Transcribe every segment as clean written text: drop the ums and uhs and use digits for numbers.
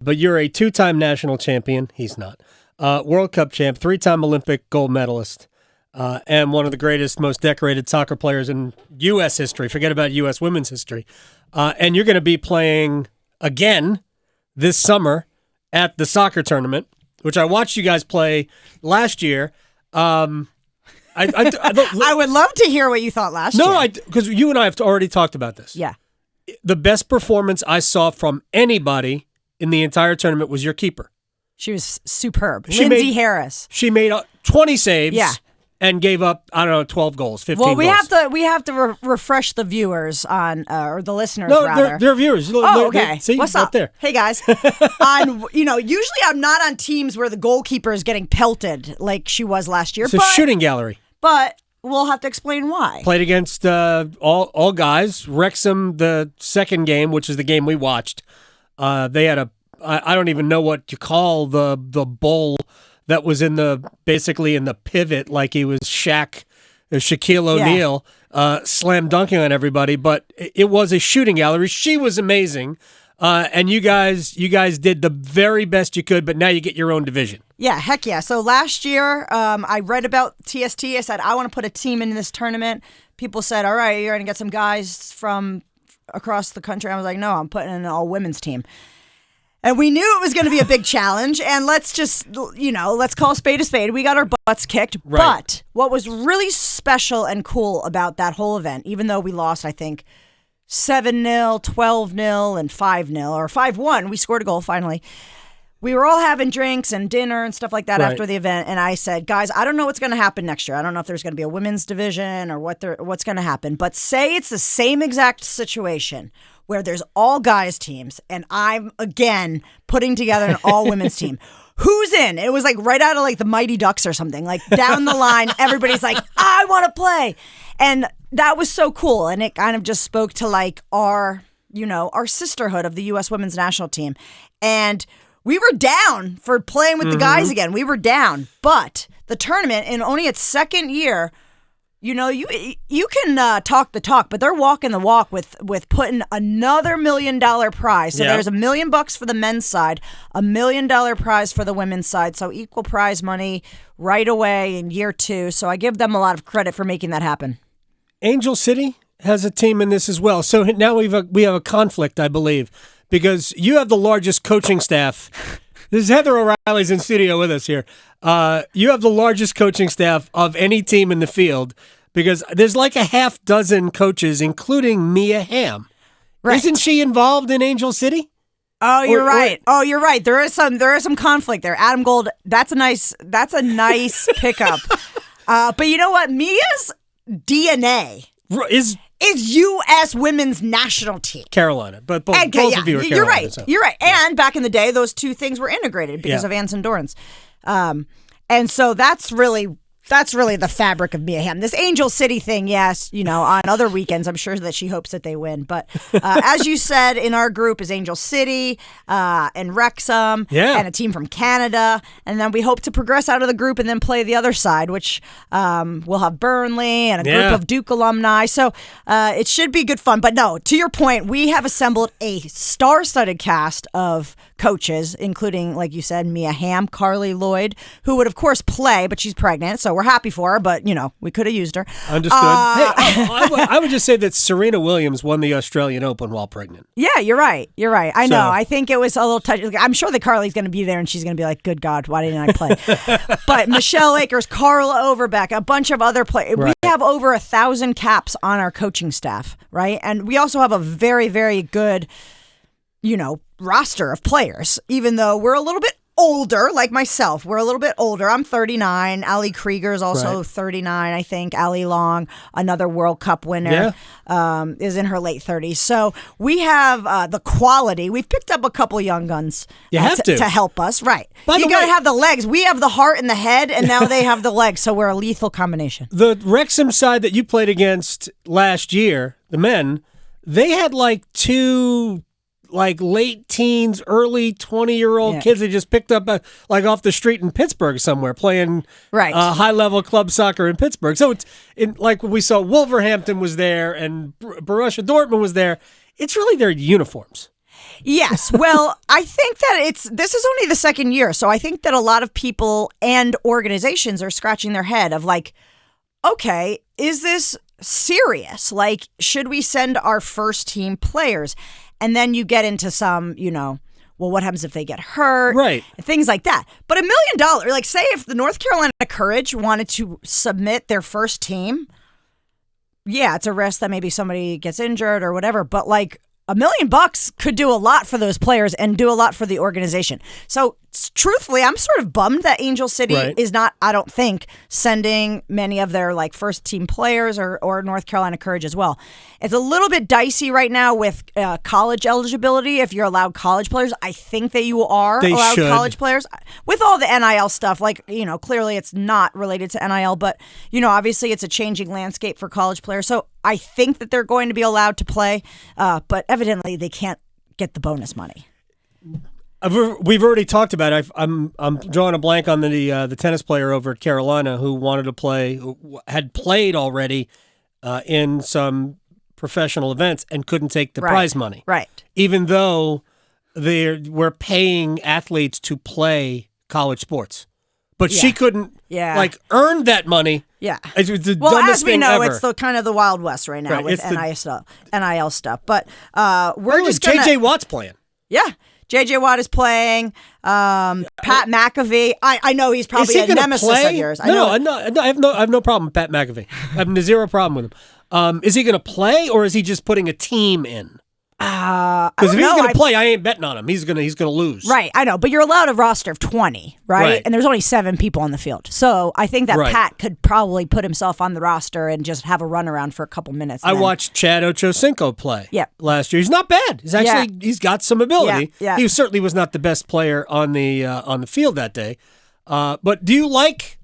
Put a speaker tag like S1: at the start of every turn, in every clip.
S1: but you're a two-time national champion. He's not. World Cup champ, three-time Olympic gold medalist, and one of the greatest, most decorated soccer players in U.S. history. Forget about U.S. women's history. And you're going to be playing again this summer at the soccer tournament, which I watched you guys play last year. I
S2: would love to hear what you thought last year.
S1: No, because you and I have already talked about this.
S2: Yeah.
S1: The best performance I saw from anybody in the entire tournament was your keeper.
S2: She was superb. Lindsay Harris.
S1: She made 20 saves.
S2: Yeah.
S1: And gave up, 12 goals, 15 goals.
S2: Well, we have to refresh the viewers on, or the listeners rather.
S1: No, they're viewers.
S2: Okay.
S1: See,
S2: what's
S1: right
S2: up?
S1: There.
S2: Hey guys. Usually I'm not on teams where the goalkeeper is getting pelted like she was last year.
S1: It's a shooting gallery.
S2: But we'll have to explain why.
S1: Played against all guys. Wrexham, the second game, which is the game we watched. They had I don't even know what you call the bull that was basically in the pivot, like he was Shaquille O'Neal, slam dunking on everybody. But it was a shooting gallery. She was amazing, and you guys did the very best you could. But now you get your own division.
S2: Yeah, heck yeah. So last year, I read about TST. I said I want to put a team in this tournament. People said, "All right, you're going to get some guys from across the country." I was like, "No, I'm putting in an all women's team." And we knew it was going to be a big challenge, and let's call a spade a spade. We got our butts kicked. Right. But what was really special and cool about that whole event, even though we lost, I think, 7-0, 12-0, and 5-0, or 5-1, we scored a goal finally. We were all having drinks and dinner and stuff like that after the event, and I said, guys, I don't know what's going to happen next year. I don't know if there's going to be a women's division or what's going to happen, but say it's the same exact situation where there's all guys teams, and I'm, again, putting together an all-women's team. Who's in? It was like right out of like the Mighty Ducks or something. Like down the line, everybody's like, I want to play. And that was so cool. And it kind of just spoke to like our sisterhood of the U.S. women's national team. And we were down for playing with the guys again. We were down. But the tournament, in only its second year, you can talk the talk, but they're walking the walk with putting another $1 million prize. So there's $1 million for the men's side, $1 million prize for the women's side. So equal prize money right away in year 2. So I give them a lot of credit for making that happen. Angel
S1: City has a team in this as well. So now we have a conflict, I believe, because you have the largest coaching staff. This is Heather O'Reilly's in studio with us here. You have the largest coaching staff of any team in the field because there's like a half dozen coaches, including Mia Hamm. Right. Isn't she involved in Angel City?
S2: Oh, you're right. You're right. There is some conflict there. Adam Gold, that's a nice pickup. But you know what? Mia's DNA is U.S. women's national team.
S1: Carolina. But both of you are Carolina.
S2: You're right. So. You're right. And back in the day, those two things were integrated because of Anson Dorrance. And so that's really the fabric of Mia Hamm. This Angel City thing, yes, on other weekends, I'm sure that she hopes that they win. But as you said, in our group is Angel City and Wrexham and a team from Canada. And then we hope to progress out of the group and then play the other side, which we'll have Burnley and a group of Duke alumni. So it should be good fun. But no, to your point, we have assembled a star-studded cast of coaches, including, like you said, Mia Hamm, Carly Lloyd, who would, of course, play, but she's pregnant, so we're happy for her, but, we could have used her.
S1: Understood. I would just say that Serena Williams won the Australian Open while pregnant.
S2: Yeah, you're right. I know. I think it was a little touchy. I'm sure that Carly's going to be there, and she's going to be like, good God, why didn't I play? But Michelle Akers, Carla Overbeck, a bunch of other players. Right. We have over 1,000 caps on our coaching staff, right? And we also have a very, very good roster of players, even though we're a little bit older, like myself. We're a little bit older. I'm 39. Ali Krieger is also 39, I think. Ali Long, another World Cup winner, is in her late 30s. So we have the quality. We've picked up a couple young guns to help us. Right. You got to have the legs. We have the heart and the head, and now they have the legs, so we're a lethal combination.
S1: The Wrexham side that you played against last year, the men, they had like two late teens, early 20-year-old kids they just picked up off the street in Pittsburgh somewhere playing high-level club soccer in Pittsburgh. So it's like we saw Wolverhampton was there and Borussia Dortmund was there. It's really their uniforms.
S2: Yes. Well, I think that this is only the second year. So I think that a lot of people and organizations are scratching their head of like, okay, is this serious? Like, should we send our first team players? And then you get into some, well, what happens if they get hurt?
S1: Right.
S2: Things like that. But $1 million, like say if the North Carolina Courage wanted to submit their first team, yeah, it's a risk that maybe somebody gets injured or whatever. But like $1 million could do a lot for those players and do a lot for the organization. So truthfully, I'm sort of bummed that Angel City is not, I don't think, sending many of their like first team players or North Carolina Courage as well. It's a little bit dicey right now with college eligibility. If you're allowed college players, I think that you are allowed college players with all the NIL stuff. Like, clearly it's not related to NIL, but, obviously it's a changing landscape for college players. So I think that they're going to be allowed to play, but evidently they can't get the bonus money.
S1: We've already talked about it. I'm drawing a blank on the tennis player over at Carolina who wanted to play, who had played already in some professional events and couldn't take the prize money.
S2: Right.
S1: Even though we're paying athletes to play college sports. But she couldn't earn that money. Yeah. It was the dumbest thing ever.
S2: It's the kind of the Wild West right now with NIL stuff. But we're just
S1: going to... J.J. Watt's playing.
S2: Yeah. J.J. Watt is playing. Pat McAfee. I know he's probably a nemesis of yours.
S1: I have no problem with Pat McAfee. I have zero problem with him. Is he going to play or is he just putting a team in? Because if he's going to play, I ain't betting on him. He's going to lose.
S2: Right, I know. But you're allowed a roster of 20, right? And there's only 7 people on the field. So I think that Pat could probably put himself on the roster and just have a run around for a couple minutes.
S1: I watched Chad Ochocinco play last year. He's not bad. He's got some ability. Yeah. He certainly was not the best player on the field that day. But do you like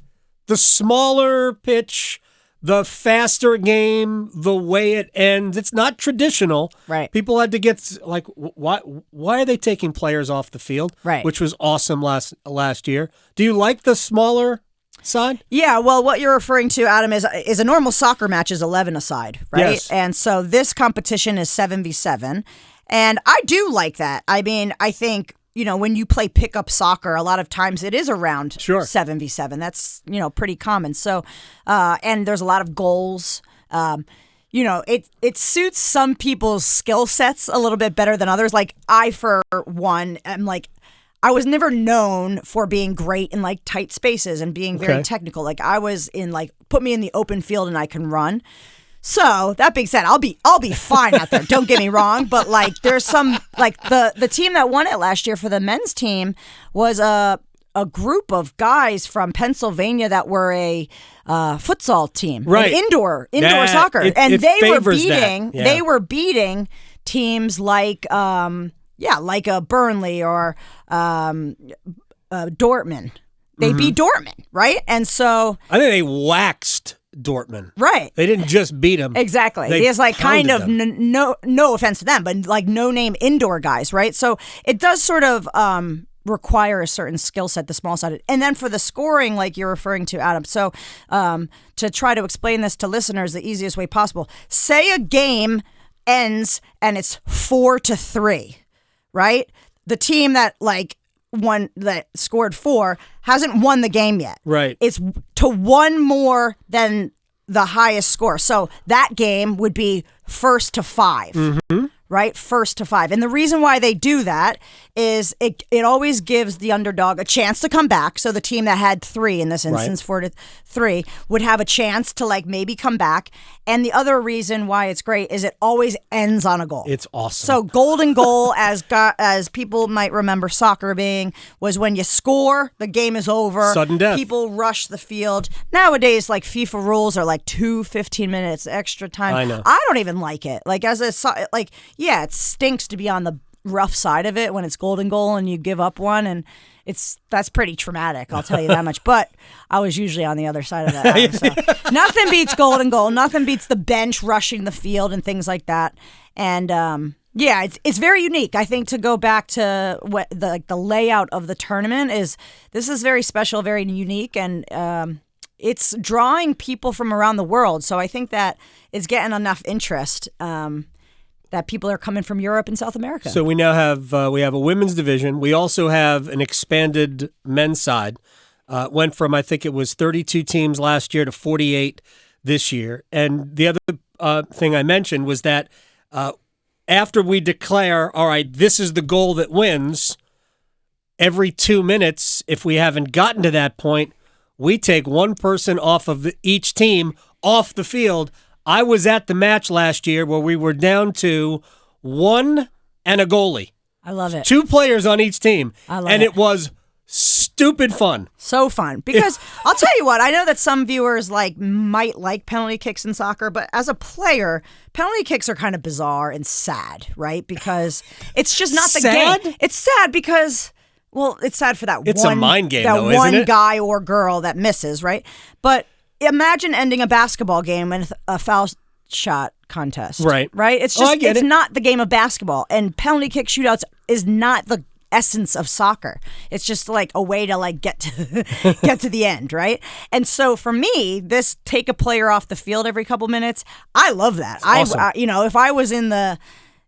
S1: the smaller pitch, the faster game, the way it ends? It's not traditional.
S2: Right.
S1: People had to get like, why are they taking players off the field?
S2: Right.
S1: Which was awesome last year. Do you like the smaller side?
S2: Yeah. Well, what you're referring to, Adam, is a normal soccer match is 11 aside, right?
S1: Yes.
S2: And so this competition is 7v7, and I do like that. I mean, I think, when you play pickup soccer, a lot of times it is around 7v7. That's, pretty common. So, and there's a lot of goals. It suits some people's skill sets a little bit better than others. Like I, for one, am like, I was never known for being great in like tight spaces and being very technical. Like I was in like, put me in the open field and I can run. So that being said, I'll be fine out there. Don't get me wrong, but like there's some like the team that won it last year for the men's team was a group of guys from Pennsylvania that were a futsal team,
S1: right?
S2: Indoor soccer, and they were beating teams like like a Burnley or Dortmund. They beat Dortmund, right? And so
S1: I think they waxed Dortmund.
S2: Right.
S1: They didn't just beat them.
S2: Exactly. There's like kind of no offense to them, but like no name indoor guys, right? So it does sort of require a certain skill set, the small side. And then for the scoring, like you're referring to, Adam. So to try to explain this to listeners the easiest way possible, say a game ends and it's 4-3, right? The team that scored 4 hasn't won the game yet.
S1: Right.
S2: It's to 1 more than the highest score. So that game would be 1st to 5. Mm-hmm. Right? 1st to 5. And the reason why they do that is it always gives the underdog a chance to come back. So the team that had 3 in this instance, 4-3, would have a chance to like maybe come back. And the other reason why it's great is it always ends on a goal.
S1: It's awesome.
S2: So golden goal, as people might remember soccer being, was when you score, the game is over.
S1: Sudden death.
S2: People rush the field. Nowadays, like FIFA rules are like 2 15 minutes extra time.
S1: I know.
S2: I don't even like it. Like yeah, it stinks to be on the rough side of it when it's golden goal and you give up one, and that's pretty traumatic, I'll tell you that much. But I was usually on the other side of that. So. Nothing beats golden goal. Nothing beats the bench rushing the field and things like that. And it's very unique. I think to go back to what the layout of the tournament this is very special, very unique, and it's drawing people from around the world. So I think that it's getting enough interest. that people are coming from Europe and South America.
S1: So we now have we have a women's division. We also have an expanded men's side. Went from, I think it was 32 teams last year to 48 this year. And the other thing I mentioned was that after we declare, all right, this is the goal that wins, every 2 minutes, if we haven't gotten to that point, we take one person off of each team off the field. I was at the match last year where we were down to one and a goalie.
S2: I love it.
S1: 2 players on each team.
S2: I love
S1: and
S2: it.
S1: it was stupid fun.
S2: So fun. Because I'll tell you what, I know that some viewers might like penalty kicks in soccer, but as a player, penalty kicks are kind of bizarre and sad, right? Because it's just not the
S1: Sad?
S2: game. It's sad because, well, it's sad for that
S1: It's
S2: one,
S1: a mind game,
S2: that
S1: though,
S2: one
S1: isn't it?
S2: guy or girl that misses, right? But imagine ending a basketball game with a foul shot contest.
S1: Right.
S2: Right? It's
S1: Oh,
S2: just
S1: I get
S2: it's
S1: it.
S2: not the game of basketball. And penalty kick shootouts is not the essence of soccer. It's just like a way to get to get to the end, right? And so for me, this take a player off the field every couple minutes, I love that.
S1: Awesome.
S2: If I was in the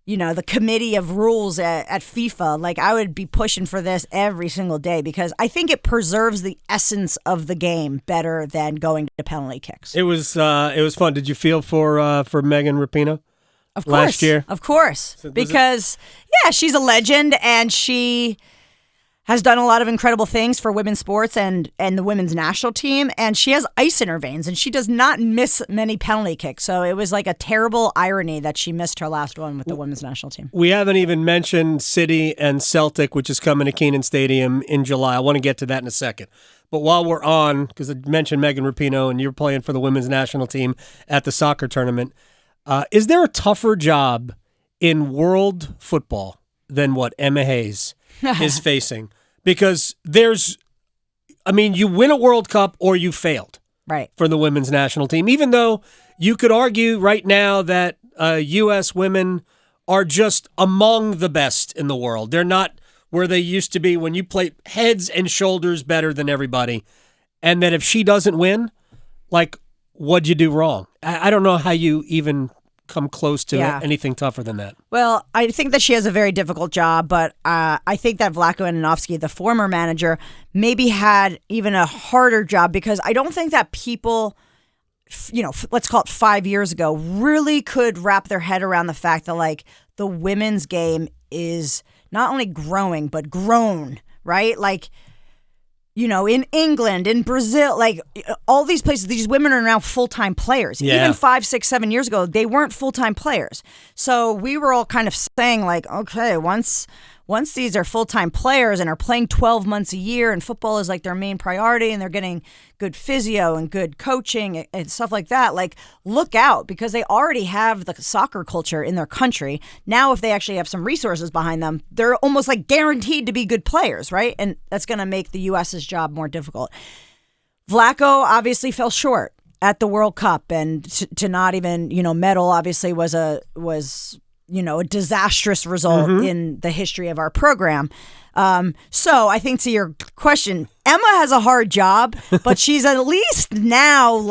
S2: the committee of rules at FIFA, I would be pushing for this every single day because I think it preserves the essence of the game better than going to penalty kicks.
S1: It was fun. Did you feel for Megan Rapinoe?
S2: Of course,
S1: last year?
S2: Of course. Because, she's a legend and she has done a lot of incredible things for women's sports and the women's national team. And she has ice in her veins and she does not miss many penalty kicks. So it was like a terrible irony that she missed her last one with the women's national team.
S1: We haven't even mentioned City and Celtic, which is coming to Kenan Stadium in July. I want to get to that in a second. But while we're on, because I mentioned Megan Rapinoe and you're playing for the women's national team at the soccer tournament, is there a tougher job in world football than what Emma Hayes is facing? Because you win a World Cup or you failed,
S2: right,
S1: for the women's national team, even though you could argue right now that U.S. women are just among the best in the world. They're not where they used to be when you play heads and shoulders better than everybody. And that if she doesn't win, what'd you do wrong? I don't know how you even come close to anything tougher than that.
S2: Well, I think that she has a very difficult job, but I think that Vlatko Ananovsky, the former manager, maybe had even a harder job because I don't think that people, let's call it 5 years ago, really could wrap their head around the fact that the women's game is not only growing, but grown, right? In England, in Brazil, all these places, these women are now full-time players.
S1: Yeah.
S2: Even 5, 6, 7 years ago, they weren't full-time players. So we were all kind of saying okay, once these are full-time players and are playing 12 months a year and football is their main priority and they're getting good physio and good coaching and stuff like that, look out because they already have the soccer culture in their country. Now, if they actually have some resources behind them, they're almost guaranteed to be good players, right? And that's going to make the U.S.'s job more difficult. Vlatko obviously fell short at the World Cup and to not even, medal obviously was a disastrous result in the history of our program. So I think to your question, Emma has a hard job, but she's at least now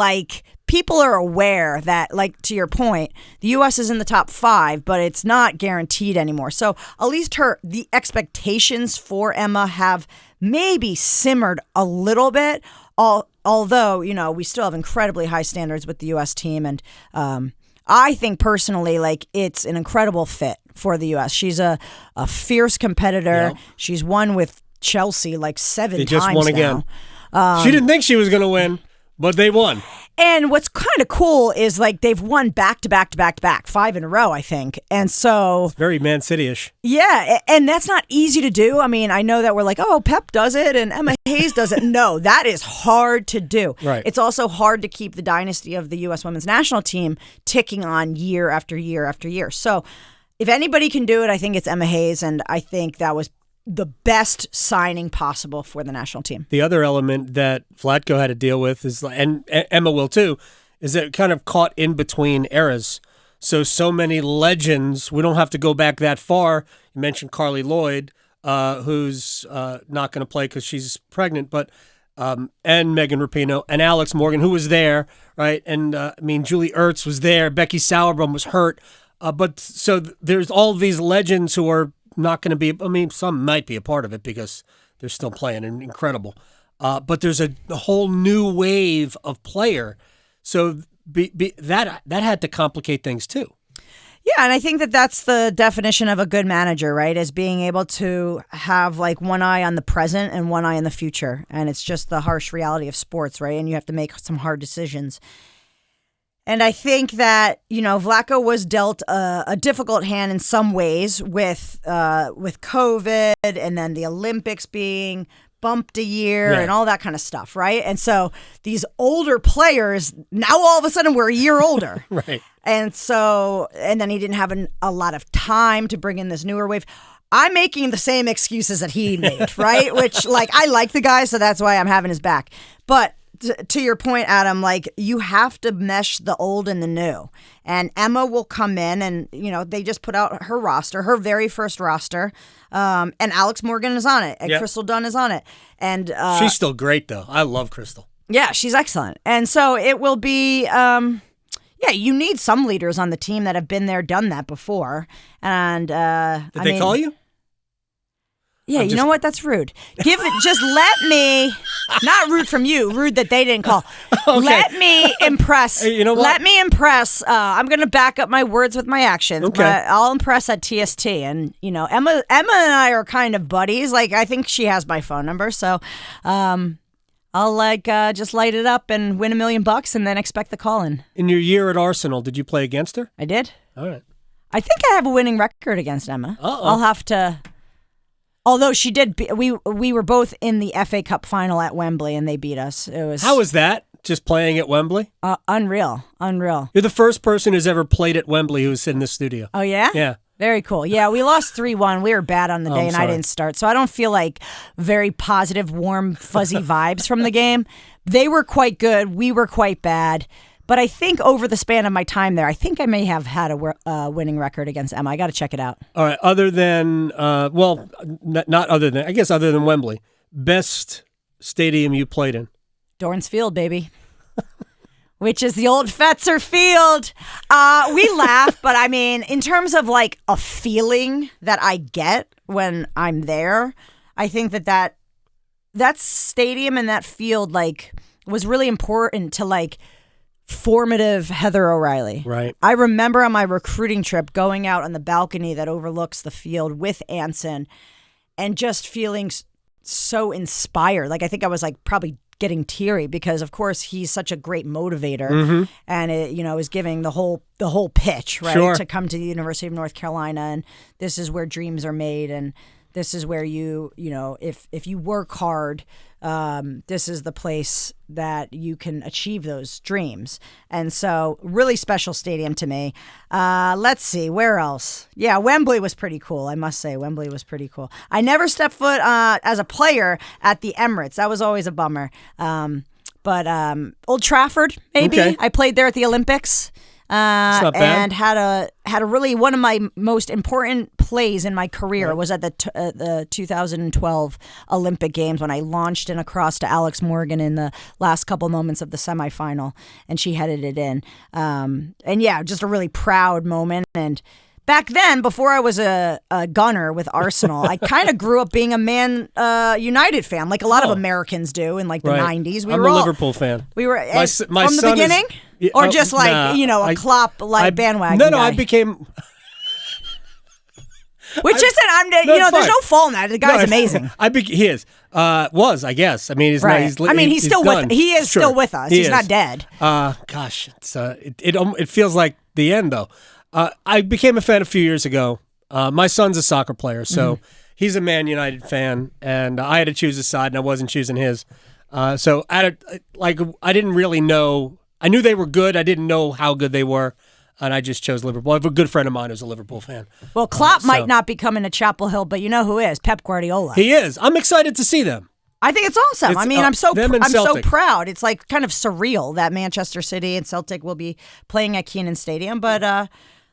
S2: people are aware that, to your point, the U.S. is in the top 5, but it's not guaranteed anymore. So at least the expectations for Emma have maybe simmered a little bit, although, we still have incredibly high standards with the U.S. team. And I think personally, it's an incredible fit for the U.S. She's a fierce competitor.
S1: Yep.
S2: She's won with Chelsea 7 times.
S1: They just won again.
S2: now.
S1: She didn't think she was going to win, but they won.
S2: And what's kind of cool is they've won back to back to back to back 5 in a row, I think. And so
S1: It's very Man City-ish.
S2: yeah, and that's not easy to do. I mean, I know that we're Pep does it and Emma Hayes does it. No, that is hard to do.
S1: Right.
S2: It's also hard to keep the dynasty of the U.S. women's national team ticking on year after year after year. So if anybody can do it, I think it's Emma Hayes, and I think that was the best signing possible for the national team.
S1: The other element that Vlatko had to deal with is, and Emma will too, is that it kind of caught in between eras. So many legends. We don't have to go back that far. You mentioned Carly Lloyd, who's not going to play because she's pregnant, but and Megan Rapinoe and Alex Morgan, who was there, right? And Julie Ertz was there. Becky Sauerbrunn was hurt. But so there's all these legends who are not going to be. I mean, some might be a part of it because they're still playing and incredible. But there's a whole new wave of player. So that had to complicate things too.
S2: Yeah, and I think that that's the definition of a good manager, right? Is being able to have like one eye on the present and one eye on the future. And it's just the harsh reality of sports, right? And you have to make some hard decisions. And I think that, Vlatko was dealt a difficult hand in some ways with COVID and then the Olympics being bumped a year and all that kind of stuff, right? And so these older players, now all of a sudden we're a year older.
S1: Right.
S2: And then he didn't have a lot of time to bring in this newer wave. I'm making the same excuses that he made, right? Which, I like the guy, so that's why I'm having his back. But to your point, Adam, you have to mesh the old and the new. And Emma will come in and, they just put out her roster, her very first roster. And Alex Morgan is on it. And Crystal Dunn is on it. And
S1: she's still great, though. I love Crystal.
S2: Yeah, she's excellent. And so it will be, you need some leaders on the team that have been there, done that before. And
S1: Did they call you?
S2: Yeah, you know what? That's rude. Just let me, not rude from you, rude that they didn't call. Okay. Let me impress.
S1: You know what?
S2: Let me impress. I'm going to back up my words with my actions.
S1: Okay.
S2: But I'll impress at TST. And, Emma and I are kind of buddies. I think she has my phone number. So I'll just light it up and win $1 million and then expect the call in.
S1: In your year at Arsenal, did you play against her?
S2: I did.
S1: All right.
S2: I think I have a winning record against Emma.
S1: Uh-oh.
S2: I'll have to... Although she did, we were both in the FA Cup final at Wembley, and they beat us.
S1: How was that? Just playing at Wembley?
S2: Unreal.
S1: You're the first person who's ever played at Wembley who's in the studio.
S2: Oh yeah?
S1: Yeah.
S2: Very cool. Yeah, we lost 3-1. We were bad on the day, and I didn't start, so I don't feel like very positive, warm, fuzzy vibes from the game. They were quite good. We were quite bad. But I think over the span of my time there, I think I may have had a winning record against Emma. I got to check it out.
S1: All right. Other than, not other than, I guess other than Wembley, best stadium you played in?
S2: Dorrance Field, baby. Which is the old Fetzer Field. We laugh, but I mean, in terms of a feeling that I get when I'm there, I think that stadium and that field was really important to formative Heather O'Reilly.
S1: Right.
S2: I remember on my recruiting trip going out on the balcony that overlooks the field with Anson and just feeling so inspired. I think I was probably getting teary because of course he's such a great motivator and it, is giving the whole pitch, right?
S1: Sure.
S2: To come to the University of North Carolina and this is where dreams are made and this is where if you work hard, this is the place that you can achieve those dreams. And so really special stadium to me. Let's see, where else? Yeah, Wembley was pretty cool. I must say Wembley was pretty cool. I never stepped foot as a player at the Emirates. That was always a bummer. But Old Trafford, maybe. Okay. I played there at the Olympics. And had a really one of my most important plays in my career was at the 2012 Olympic Games when I launched in across to Alex Morgan in the last couple moments of the semifinal, and she headed it in. And yeah, just a really proud moment. And back then, before I was a gunner with Arsenal, I kind of grew up being a Man United fan, like a lot of Americans do in the 90s.
S1: I'm a Liverpool fan.
S2: We were
S1: my
S2: from the beginning. Or just a Klopp bandwagon.
S1: No,
S2: guy.
S1: I became.
S2: Which isn't. There's no fault in that. The guy's amazing.
S1: He is. Was, I guess. I mean, he's
S2: right.
S1: not.
S2: He's still with. He is still with us. He's not dead.
S1: Gosh, it feels like the end though. I became a fan a few years ago. My son's a soccer player, so he's a Man United fan, and I had to choose a side, and I wasn't choosing his. So I didn't really know. I knew they were good. I didn't know how good they were, and I just chose Liverpool. I have a good friend of mine who's a Liverpool fan.
S2: Well, Klopp might not be coming to Chapel Hill, but you know who is? Pep Guardiola.
S1: He is. I'm excited to see them.
S2: I think it's awesome. I'm so proud. It's kind of surreal that Manchester City and Celtic will be playing at Kenan Stadium, but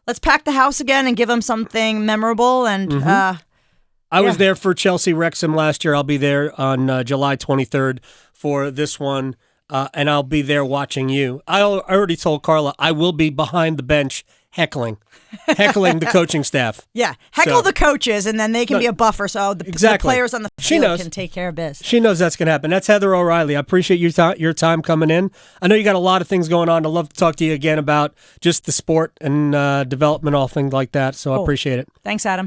S2: let's pack the house again and give them something memorable. And
S1: I was there for Chelsea Wrexham last year. I'll be there on July 23rd for this one. And I'll be there watching you. I already told Carla I will be behind the bench heckling the coaching staff.
S2: Yeah, heckle the coaches, and then they can be a buffer, so the players on the field can take care of business.
S1: She knows that's going to happen. That's Heather O'Reilly. I appreciate your time coming in. I know you got a lot of things going on. I'd love to talk to you again about just the sport and development, all things like that, so I appreciate it.
S2: Thanks, Adam.